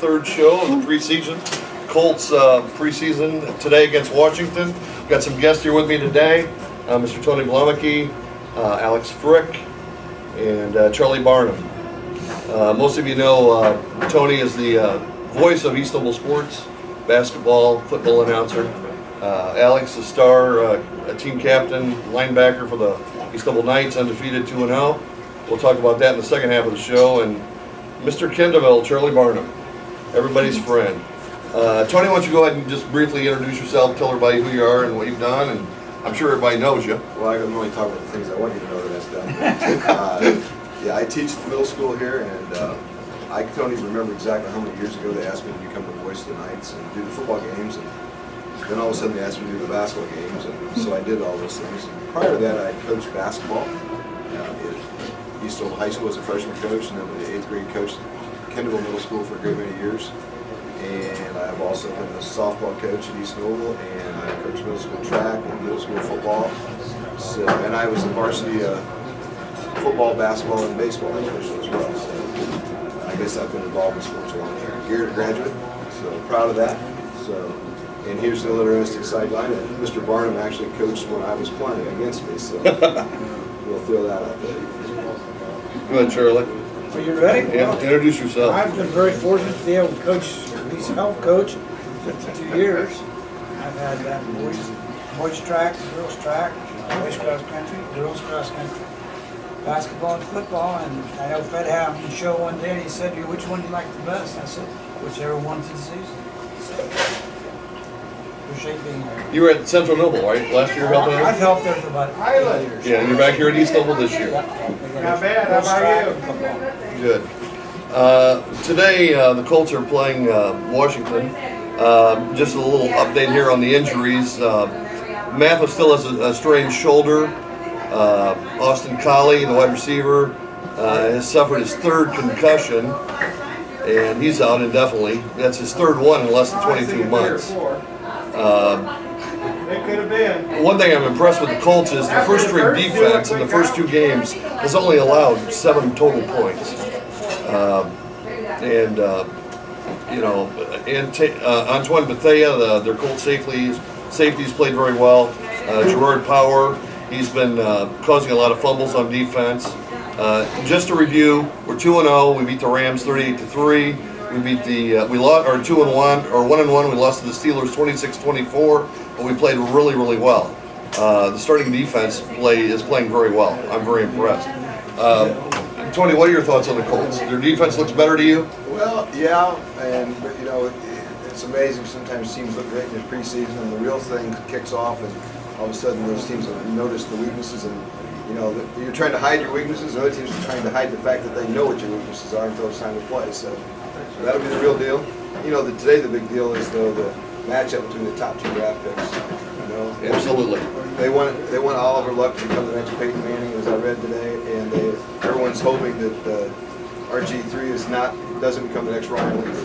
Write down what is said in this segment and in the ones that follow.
third show of the preseason. Colts preseason today against Washington. Got some guests here with me today. Mr. Tony Blomeke, Alex Frick, and Charlie Barnum. Most of you know Tony is the voice of East Noble Sports, basketball, football announcer. Alex, the star, a team captain, linebacker for the East Noble Knights, undefeated 2-0. We'll talk about that in the second half of the show. And Mr. Kendallville, Charlie Barnum, everybody's friend. Tony, why don't you go ahead and just briefly introduce yourself, tell everybody who you are and what you've done, and I'm sure everybody knows you. Well, I can only talk about the things I want you to know that I've done. Yeah, I teach at the middle school here, and I can only remember exactly how many years ago they asked me to become the voice of the Knights and do the football games, and then all of a sudden they asked me to do the basketball games, and so I did all those things. And prior to that, I coached basketball at East Noble High School as a freshman coach, and then the 8th grade coach at Kendallville Middle School for a great many years. And I've also been a softball coach at East Noble, and I coached middle school track and middle school football. So, and I was in varsity football, basketball, and baseball coach as well. So I guess I've been involved in sports a long time. Garrett graduate, so proud of that. So, and here's the interesting sideline. Mr. Barnum actually coached when I was playing against me, so we'll throw that out there. Go ahead, Charlie. Are you ready? Yeah, Well, introduce yourself. I've been very fortunate to be able to coach, at least help coach, 52 years. I've had boys track, girls track, boys cross country, girls cross country, basketball and football. And I know Fred had on the show one day and he said, which one do you like the best? I said, whichever one's in season. So, appreciate being here. You were at Central Noble, right? Last year helping I've out? helped there for about 8 years. Yeah, and you're back here at East Noble this year. Not bad, how about you? Good. Today, the Colts are playing Washington. Just a little update here on the injuries. Mathis still has a strained shoulder. Austin Colley, the wide receiver, has suffered his third concussion, and he's out indefinitely. That's his third one in less than 22 months. One thing I'm impressed with the Colts is the first string defense in the first 2 games has only allowed 7 total points. Antoine Bethea, their Colts safeties played very well. Gerard Power, he's been causing a lot of fumbles on defense. Just to review, we're 2-0. We beat the Rams 38-3. We beat we lost our 2-1 or 1-1. We lost to the Steelers 26-24, but we played really, really well. The starting defense is playing very well. I'm very impressed. Tony, what are your thoughts on the Colts? Their defense looks better to you? Well, yeah, but you know, it's amazing. Sometimes teams look great in the preseason, and the real thing kicks off, and all of a sudden those teams have noticed the weaknesses, and you know, you're trying to hide your weaknesses, and other teams are trying to hide the fact that they know what your weaknesses are until it's time to play. So that'll be the real deal. You know, today the big deal is though the matchup between the top 2 draft picks. You know, Absolutely. They want Oliver Luck to become the next Peyton Manning, as I read today, and everyone's hoping that RG3 doesn't become the next Ryan Leaf.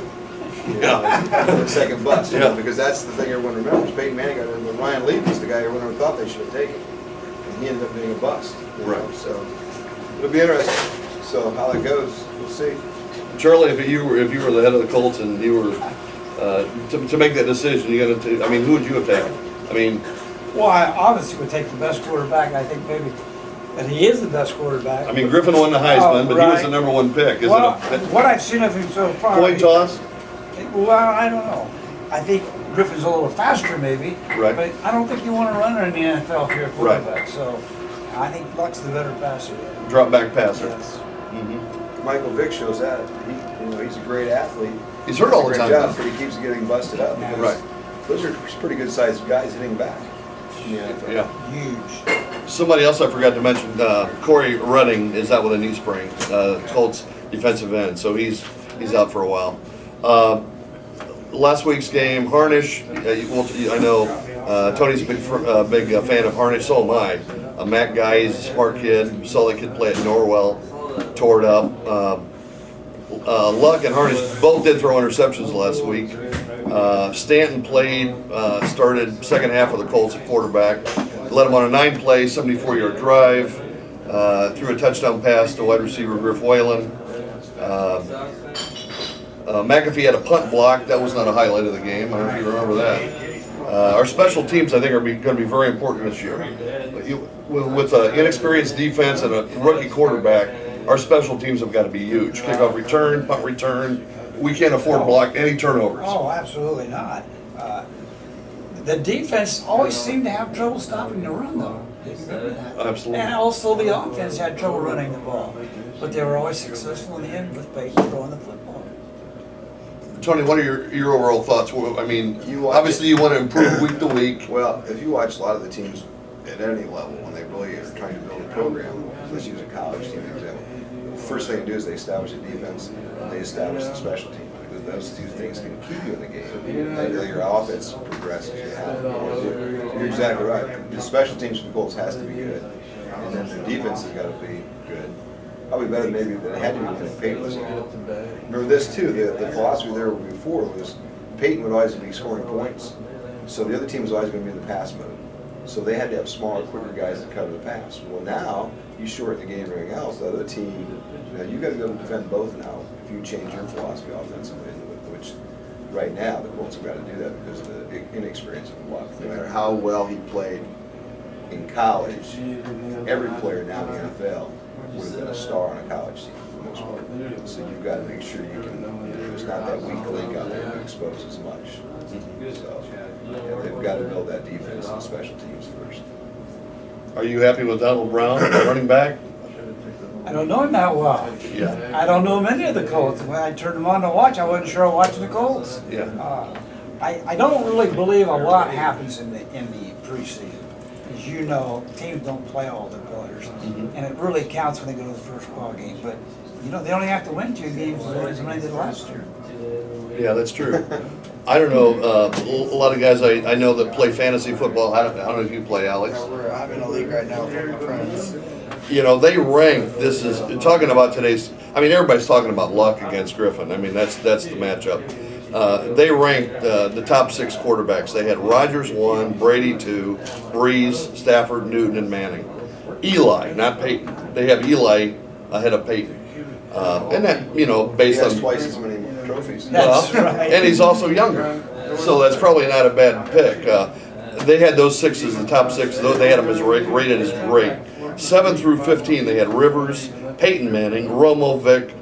You know, the second bust. You know, because that's the thing everyone remembers. Peyton Manning got it, but Ryan Leaf is the guy everyone thought they should have taken, and he ended up being a bust. Right. So it'll be interesting. So how it goes, we'll see. Charlie, if you were the head of the Colts and you were to make that decision, who would you have taken? Well, I obviously would take the best quarterback. I think maybe that he is the best quarterback. Griffin won the Heisman, but he was the number 1 pick. Is what I've seen of him so far. Coin toss? Well, I don't know. I think Griffin's a little faster, maybe. Right. But I don't think you want to run in the NFL if you're a quarterback. Right. So I think Luck's the better passer. Drop back passer. Yes. Mm-hmm. Michael Vick shows that. He's a great athlete. He's hurt all the time. Job, but he keeps getting busted up. Right. Those are pretty good sized guys hitting back. Yeah. Huge. Somebody else I forgot to mention, Corey Redding is out with a knee sprain. Colts defensive end, so he's out for a while. Last week's game, Harnish. I know Tony's a big fan of Harnish. So am I. A Mac guy, he's a smart kid. Saw the kid play at Norwell, tore it up. Luck and Harnish both did throw interceptions last week. Stanton started second half of the Colts at quarterback. Led him on a 9-play, 74-yard drive. Threw a touchdown pass to wide receiver Griff Whalen. McAfee had a punt block. That was not a highlight of the game. I don't know if you remember that. Our special teams, I think, are going to be very important this year. With an inexperienced defense and a rookie quarterback, our special teams have got to be huge. Kickoff return, punt return. We can't afford to block any turnovers. Oh, absolutely not. The defense always seemed to have trouble stopping the run, though. Remember that? Absolutely. And also the offense had trouble running the ball. But they were always successful in the end with Peyton throwing the football. Tony, what are your overall thoughts? Well, I mean, You obviously you want to improve week to week. Well, if you watch a lot of the teams at any level, when they really are trying to build a program, let's use a college team example. The first thing they do is they establish a defense and they establish the special team. Because those two things can keep you in the game. And your offense progresses. You're exactly right. The special teams for the Colts has to be good. And then the defense has got to be good. Probably better maybe than it had to be when Peyton was in. Remember this too, the philosophy there before was Peyton would always be scoring points. So the other team was always going to be in the pass mode. So they had to have smaller, quicker guys to cover the pass. Well, now you shorten the game and everything else. The other team, you got to be able to defend both now if you change your philosophy offensively, which right now the Colts have got to do that because of the inexperience of Luck. No matter how well he played in college, every player now in the NFL would have been a star on a college team for the most part. So you've got to make sure you can, there's not that weak link out there to expose as much. So they've got to build that defense and special teams first. Are you happy with Donald Brown, running back? I don't know him that well. Yeah. I don't know many of the Colts. When I turned them on to watch, I wasn't sure I was watching the Colts. Yeah. I don't really believe a lot happens in the preseason. As you know, teams don't play all their players, and it really counts when they go to the first ball game. But they only have to win 2 games as many did last year. Yeah, that's true. I don't know, a lot of guys I know that play fantasy football. I don't know if you play, Alex. I'm in a league right now with my friends. They rank, this is, talking about today's, I mean, everybody's talking about Luck against Griffin. I mean, that's the matchup. They ranked the top 6 quarterbacks. They had Rodgers 1, Brady 2, Breeze, Stafford, Newton, and Manning. Eli, not Peyton. They have Eli ahead of Peyton. And that, based He has on... twice as many trophies. That's right. And he's also younger. So that's probably not a bad pick. They had those 6 as the top 6. They had them as rated as great. 7 through 15, they had Rivers, Peyton Manning, Romo, Vick,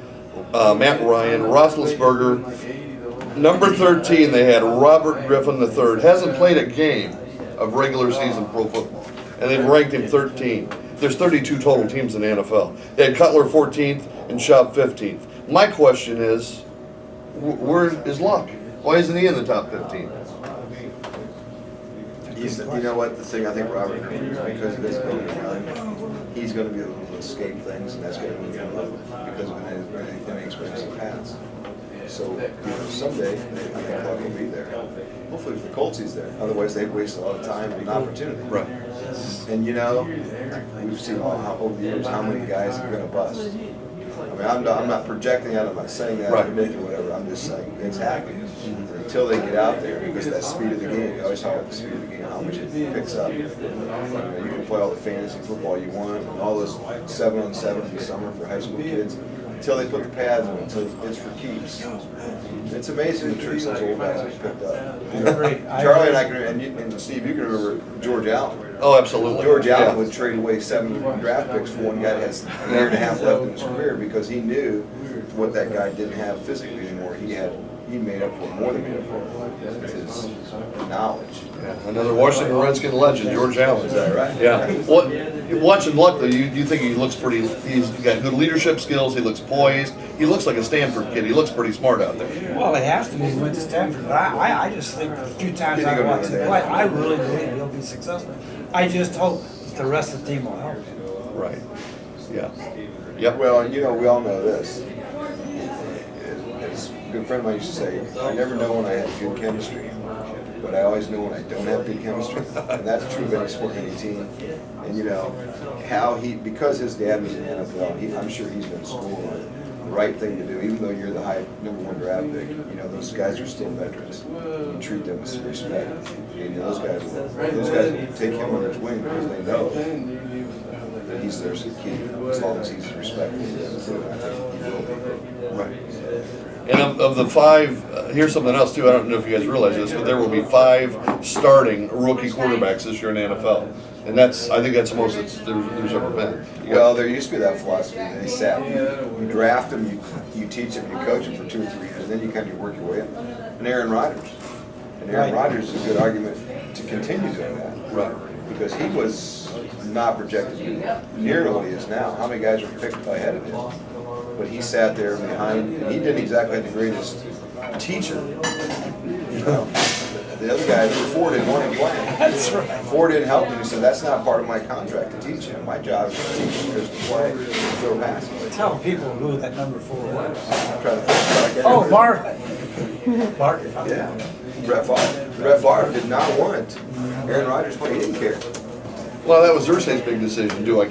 Matt Ryan, Roethlisberger. Number 13, they had Robert Griffin III. Hasn't played a game of regular season pro football, and they've ranked him 13. There's 32 total teams in the NFL. They had Cutler 14th and Schaub 15th. My question is, where is Luck? Why isn't he in the top 15? You know what, the thing I think Robert Griffin is because of this building young, he's going to be able to escape things, and that's going to move him up because of an experience in the past. So someday I think Luck will be there. Hopefully, if the Colts he's there. Otherwise, they've wasted a lot of time and opportunity. Right. And we've seen over the years how many guys are going to bust. I mean, I'm not projecting out. I'm not saying that Right. or whatever. I'm just saying it's happening. Until they get out there, because of that speed of the game. You always talk about the speed of the game, how much it picks up. You can play all the fantasy football you want, and all those 7-on-7s in the summer for high school kids. Until they put the pads on, until it's for keeps. It's amazing the tricks those old guys have picked up. Charlie and I can, and Steve, you can remember George Allen. Oh, absolutely. George Allen Yeah. would trade away 7 draft picks for one guy that has a year and a half left in his career because he knew what that guy didn't have physically anymore. He made up for it, more than made up for it, with his knowledge. Yeah, another Washington Redskin legend, George Allen. Is that right? Yeah. Watching Luck, though, you think he looks pretty, he's got good leadership skills, he looks poised, he looks like a Stanford kid, he looks pretty smart out there. Well, he has to be. He went to Stanford. But I just think the few times I watched him play, I really believe he'll be successful. I just hope that the rest of the team will help him. Right. Yeah. Yep. Well, we all know this. As a good friend of mine used to say, I never know when I have good chemistry, but I always know when I don't have good chemistry. And that's true of any sport, any team. And how because his dad was in the NFL, I'm sure he's been schooled on the right thing to do, even though you're the high #1 draft pick. Those guys are still veterans. You treat them with respect. And those guys will take him under his wing because they know that he's theirs to keep, as long as he's respectful to them too. I think he will be. Right. And of the 5, here's something else too. I don't know if you guys realize this, but there will be 5 starting rookie quarterbacks this year in the NFL, and I think that's the most there's ever been. Well, there used to be that philosophy. They sat, you draft them, you teach them, you coach them for 2 or 3 years, and then you kind of work your way up. And Aaron Rodgers is a good argument to continue doing that. Right. Because he was not projected to be near what he is now. How many guys were picked ahead of him? But he sat there behind, and he didn't exactly have the greatest teacher. You know, the other guy, number 4, didn't want him playing. That's right. 4 didn't help him. He said, "That's not part of my contract to teach him. My job is to teach him to play, and throw passes." Tell people who that number 4 was. I'm trying to think. Oh, Mark. Mark. Yeah. Brett Favre. Brett Favre did not want Aaron Rodgers playing. He didn't care. Well, that was Irsay's big decision. Do I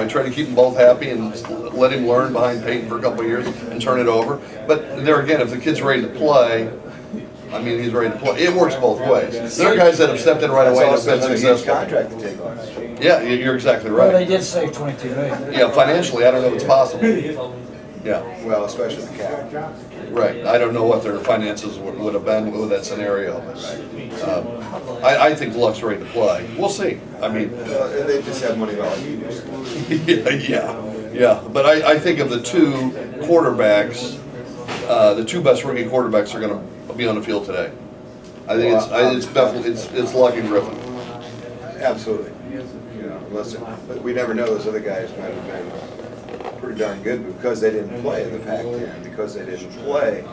try to keep them both happy and let him learn behind Peyton for a couple of years and turn it over? But there again, if the kid's ready to play, I mean, he's ready to play. It works both ways. There are guys that have stepped in right away and have been That's a huge successful. contract to take on. Yeah, you're exactly Well, they right. did save $22 million. Yeah, financially, I don't know if it's possible. Yeah, Well, especially the cap. right. I don't know what their finances would have been with that scenario. I think Luck's ready to play. We'll see. I mean, Well, they just have money like you do. yeah. But I think of the 2 quarterbacks, the 2 best rookie quarterbacks are going to be on the field today. I think it's definitely it's Luck and Griffin. Absolutely. You know, but we never know. Those other guys might have been pretty darn good, but because they didn't play in the Pac-10, because they didn't play,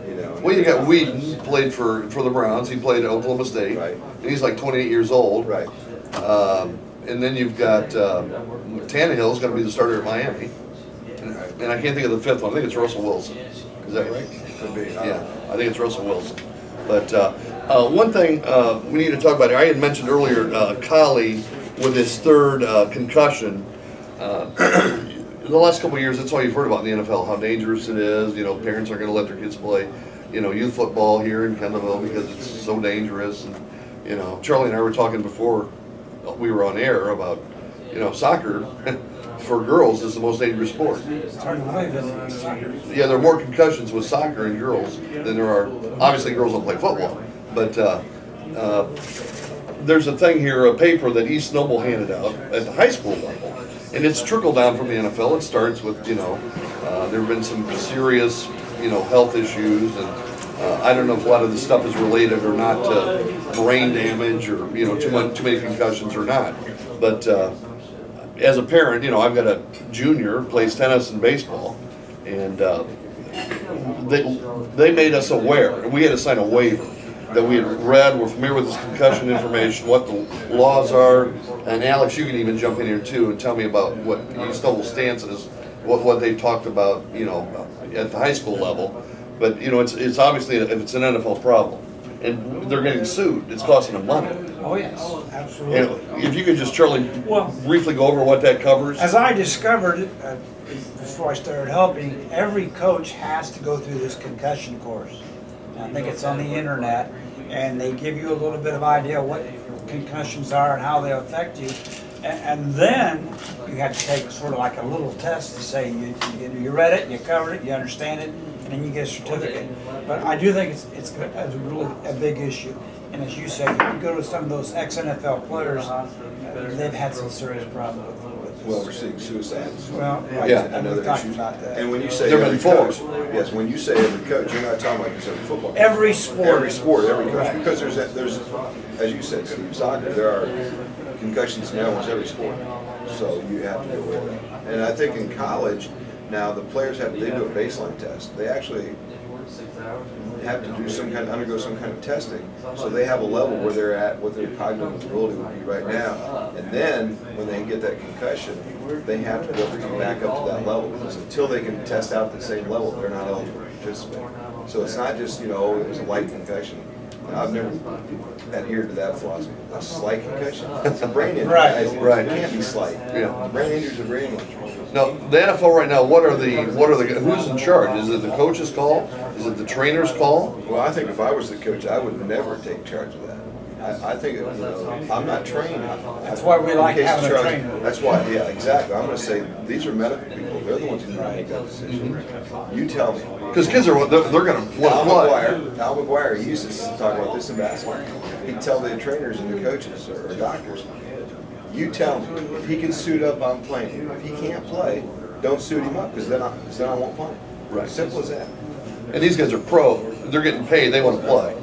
you know. Well, you got Whedon played for the Browns. He played at Oklahoma State. Right. And he's like 28 years old. Right. And then you've got Tannehill's going to be the starter at Miami. And I can't think of the 5th one. I think it's Russell Wilson. Is that right? Could be. Yeah, I think it's Russell Wilson. But one thing we need to talk about here, I had mentioned earlier, Collie with his 3rd concussion. In the last couple of years, that's all you've heard about in the NFL, how dangerous it is. You know, parents aren't going to let their kids play, youth football here in Kendallville because it's so dangerous. And, Charlie and I were talking before we were on air about, soccer for girls is the most dangerous sport. It's hard to believe that soccer. Yeah, there are more concussions with soccer and girls than there are. Obviously, girls don't play football, but there's a thing here, a paper that East Noble handed out at the high school level, and it's trickled down from the NFL. It starts with there have been some serious health issues, and I don't know if a lot of this stuff is related or not to brain damage or too many concussions or not, but. As a parent, I've got a junior plays tennis and baseball, and they made us aware, and we had to sign a waiver that we had read, we're familiar with this concussion information, what the laws are, and Alex, you can even jump in here too and tell me about what East Noble's stance is, what they talked about, at the high school level, but it's obviously if it's an NFL problem. And they're getting sued. It's costing them money. Oh, yes, absolutely. And if you could just, Charlie, Well, briefly go over what that covers. as I discovered before I started helping, every coach has to go through this concussion course. I think it's on the internet, and they give you a little bit of idea what concussions are and how they affect you. And then you have to take sort of like a little test to say you read it, you covered it, you understand it, and then you get a certificate. But I do think it's really a big issue. And as you say, you go to some of those ex-NFL players, they've had some serious problems with this. Well, we're seeing suicides. Well, right, Yeah. and we've talked about that. And when you say There have every been 4. coach, yes, when you say every coach, you're not talking about just every football coach. Every sport. Every sport, every coach, because there's, as you said, Steve, soccer, there are concussions in almost every sport, so you have to be aware of that. And I think in college, now the players they do a baseline test. They actually have to do undergo some kind of testing, so they have a level where they're at, what their cognitive ability would be right now. And then when they get that concussion, they have to be able to come back up to that level, because until they can test out the same level, they're not eligible to participate. So it's not just, it was a light concussion. Now, I've never adhered to that philosophy. A slight concussion, it's a brain injury. Right. Right. It can't be slight. Yeah. Brain injuries are brain injuries. Now, the NFL right now, who's in charge? Is it the coach's call? Is it the trainer's call? Well, I think if I was the coach, I would never take charge of that. I think, I'm not trained. That's why we like In case having a Charlie- trainer. That's why, yeah, exactly. I'm gonna say, these are medical people. They're the ones who need to make that decision. You tell me. Because kids they're going to want to play. Al McGuire, he used to talk about this in basketball. He'd tell the trainers and the coaches or doctors, you tell me, if he can suit up, I'm playing him. If he can't play, don't suit him up, because then I won't play him. Right. Simple as that. And these guys are pro. They're getting paid. They want to play,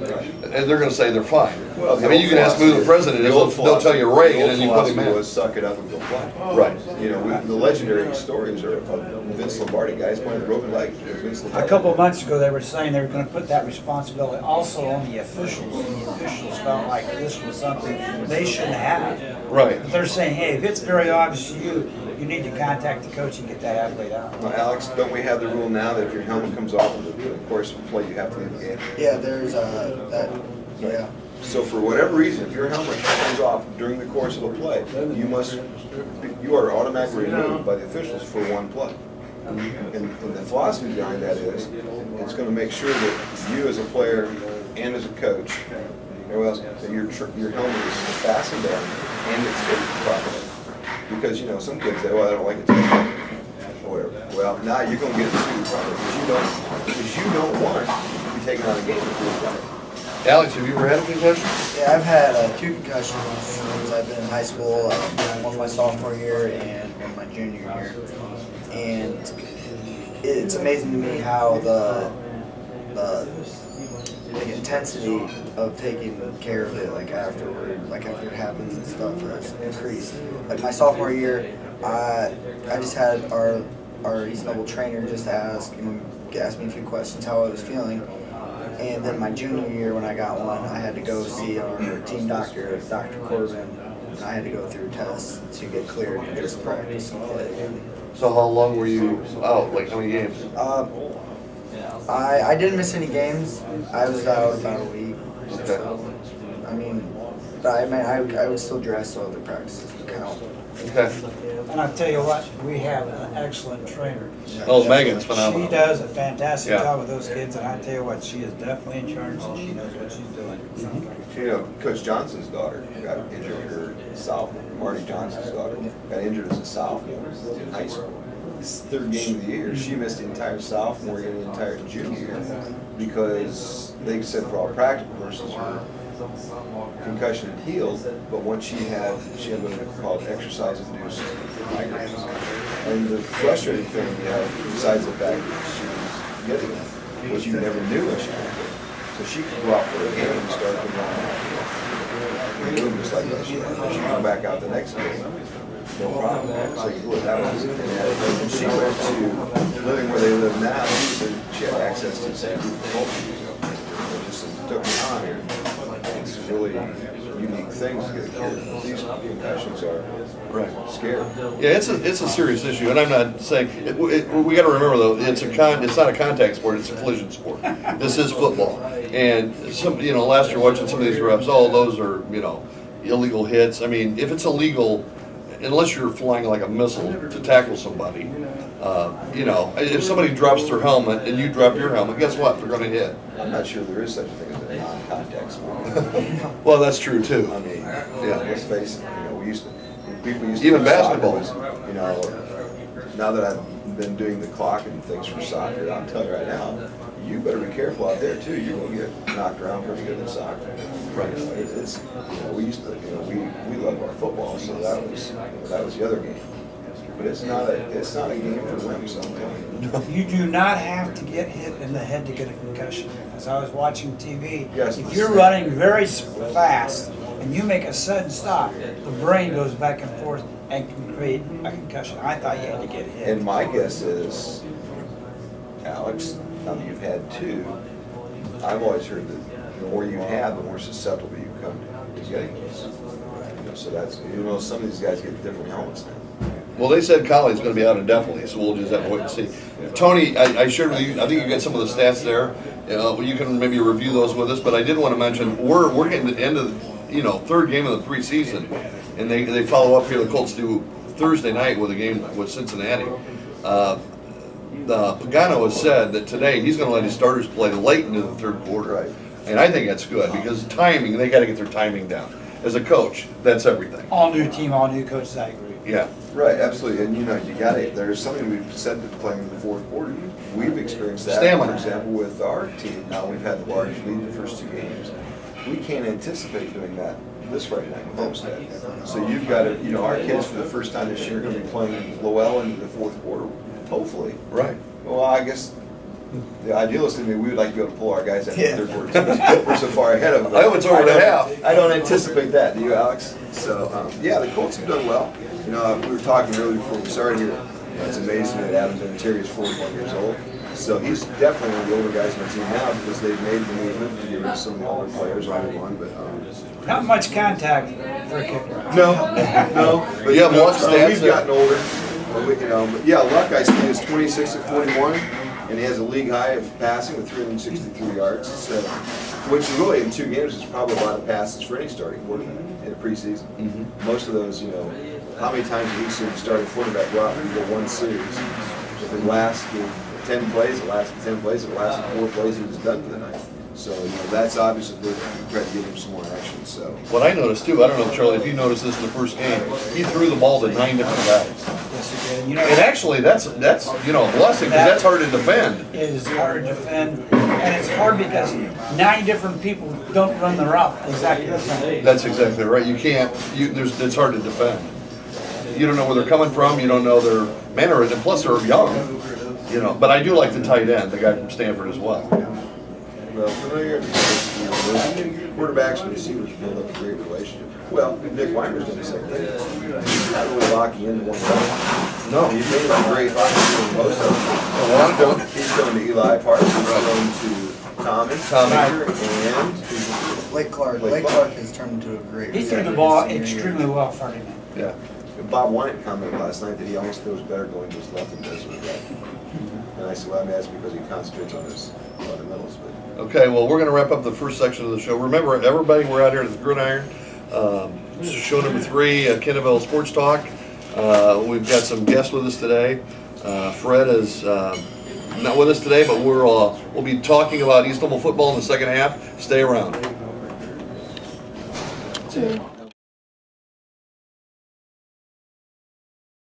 and they're going to say they're fine. Well, I mean, you can ask who the president is. They'll tell you Ray, and then you put him The old philosophy in. was suck it up and go play. Right. The legendary stories are of Vince Lombardi, guys playing the broken leg. Vince A Lombardi. couple of months ago, they were saying they were gonna put that responsibility also on the officials. And the officials felt like this was something they shouldn't have. Right. But they're saying, hey, if it's very obvious to you, you need to contact the coach and get that athlete out. Now, Alex, don't we have the rule now that if your helmet comes off of the course of play, you have to leave the game? Yeah, there's that. Yeah. So for whatever reason, if your helmet comes off during the course of a play, you are automatically removed by the officials for one play. And the philosophy behind that is, it's going to make sure that you as a player and as a coach, everyone else, that your helmet is fastened down and it's fitted properly. Because, some kids say, well, I don't like it too much, or whatever. Well, now you're going to get it suited properly, because you don't want to be taken out of the game if you're playing. Alex, have you ever had a concussion? Yeah, I've had 2 concussions since I've been in high school. One my sophomore year and one my junior year. And it's amazing to me how the intensity of taking care of it, after it happens and stuff, has increased. Like my sophomore year, I just had our East Noble trainer just ask me a few questions how I was feeling. And then my junior year, when I got one, I had to go see our team doctor, Dr. Corbin, and I had to go through tests to get cleared to just practice and play. So how long were you out? Like how many games? I didn't miss any games. I was out about a week. Okay. So, I would still dress so the practices would count. Okay. And I'll tell you what, we have an excellent trainer. Oh, Megan's phenomenal. She does a fantastic Yeah. job with those kids, and I tell you what, she is definitely in charge and she knows what she's doing. Coach Johnson's daughter got injured her sophomore. Marty Johnson's daughter got injured as a sophomore in high school. It's the 3rd game of the year. She missed the entire sophomore year and the entire junior year because they said for all practical purposes her concussion had healed, but once she had what they called exercise-induced migraines. And the frustrating thing, besides the fact that she was getting it, was you never knew when she was getting it. So she could go out for a game and start to run and boom, just like that. She could come back out the next game, no problem. So that was, and she went to living where they live now. She had access to the same group of culture. It just took me on here. It's really unique things to get cured. These concussions are scary. Yeah, it's a serious issue, and I'm not saying we got to remember though it's not a contact sport; it's a collision sport. This is football, and last year watching some of these refs, those are illegal hits. I mean, if it's illegal, unless you're flying like a missile to tackle somebody, if somebody drops their helmet and you drop your helmet, guess what? They're going to hit. I'm not sure there is such a thing as a non-contact sport. Well, that's true too. I mean, let's face it. People used to Even think basketball. soccer was, now that I've been doing the clock and things for soccer, I'll tell you right now, you better be careful out there too. You're going to get knocked around pretty good in soccer. Right. It's we used to we love our football, so that was the other game. But it's not a game for wimps, I'm telling you. You do not have to get hit in the head to get a concussion. As I was watching TV, Yes. if you're running very fast and you make a sudden stop, the brain goes back and forth and can create a concussion. I thought you had to get hit. And my guess is, Alex, now that you've had 2, I've always heard that the more you have, the more susceptible you become to getting these. So that's some of these guys get different helmets now. Well, they said Colley's going to be out indefinitely, so we'll just have to wait and see. Tony, I shared with you, I think you got some of the stats there. You can maybe review those with us, but I did want to mention we're getting to the end of the 3rd game of the preseason, and they follow up here. The Colts do Thursday night with a game with Cincinnati. Pagano has said that today he's going to let his starters play late into the 3rd quarter. Right. And I think that's good because timing, they got to get their timing down. As a coach, that's everything. All new team, all new coaches, I agree. Yeah. Right, absolutely, and you know, you got it. There's something we've said that playing in the fourth quarter. We've experienced that, Stamina. for example, with our team. Now we've had the largest lead in the first 2 games. We can't anticipate doing that this Friday night with Homestead. So you've got to, you know, our kids for the first time this year are going to be playing Lowell into the fourth quarter, hopefully. Right. Well, I guess the idealist in me, we would like to be able to pull our guys out in the third quarter. We're so far ahead of them. I hope it's over to half. I don't anticipate that. Do you, Alex? So, yeah, the Colts have done well. You know, we were talking earlier before we started here. You know, it's amazing that Adams Vinatieri is 41 years old. So he's definitely one of the older guys on the team now because they've made the movement to get rid of some of the older players on one. But Not much contact for a kicker. no. But You have Luck's stats we've there. gotten older. But we, you know, but yeah, Luck I see is 26 of 41, and he has a league high of passing with 363 yards. So, which really in 2 games is probably a lot of passes for any starting quarterback in the preseason. Most of those, you know, how many times have you seen a starting quarterback go out and go 1 series? If it lasts 10 plays, it lasted 10 plays, if it lasted 4 plays, he was done for the night. So, you know, that's obviously good. Try to give him some more action. So, What I noticed too, I don't know, Charlie, if you noticed this in the first game, he threw the ball to 9 different guys. Yes, it did. You know, And actually, that's you know, a blessing because that's hard to defend. it is hard to defend, and it's hard because 9 different people don't run the route exactly the same. That's exactly right. You can't. It's hard to defend. You don't know where they're coming from. You don't know their mannerism. Plus, they're young. You know. But I do like the tight end, the guy from Stanford as well. well, familiar, you know, those quarterbacks and receivers build up a great relationship. Well, Nick Weimer's done the same thing. He's not really locking into one guy. No. He's made a great doing most of them. He's going to Eli Parks, he's going to Thomas, Tommy. and Blake Clark. Blake Blake Clark. Clark has turned into a great. He threw receiver the ball his senior year. extremely well Friday night. Yeah. Bob Wyatt commented last night that he almost throws better going to his left than does with his right. And I said, well, I mean, that's because he concentrates on his fundamentals. But Okay. Well, we're going to wrap up the first section of the show. Remember, everybody, we're out here at the Gridiron. This is show number 3, Kendallville Sports Talk. We've got some guests with us today. Fred is not with us today, but we'll be talking about East Louisville football in the second half. Stay around.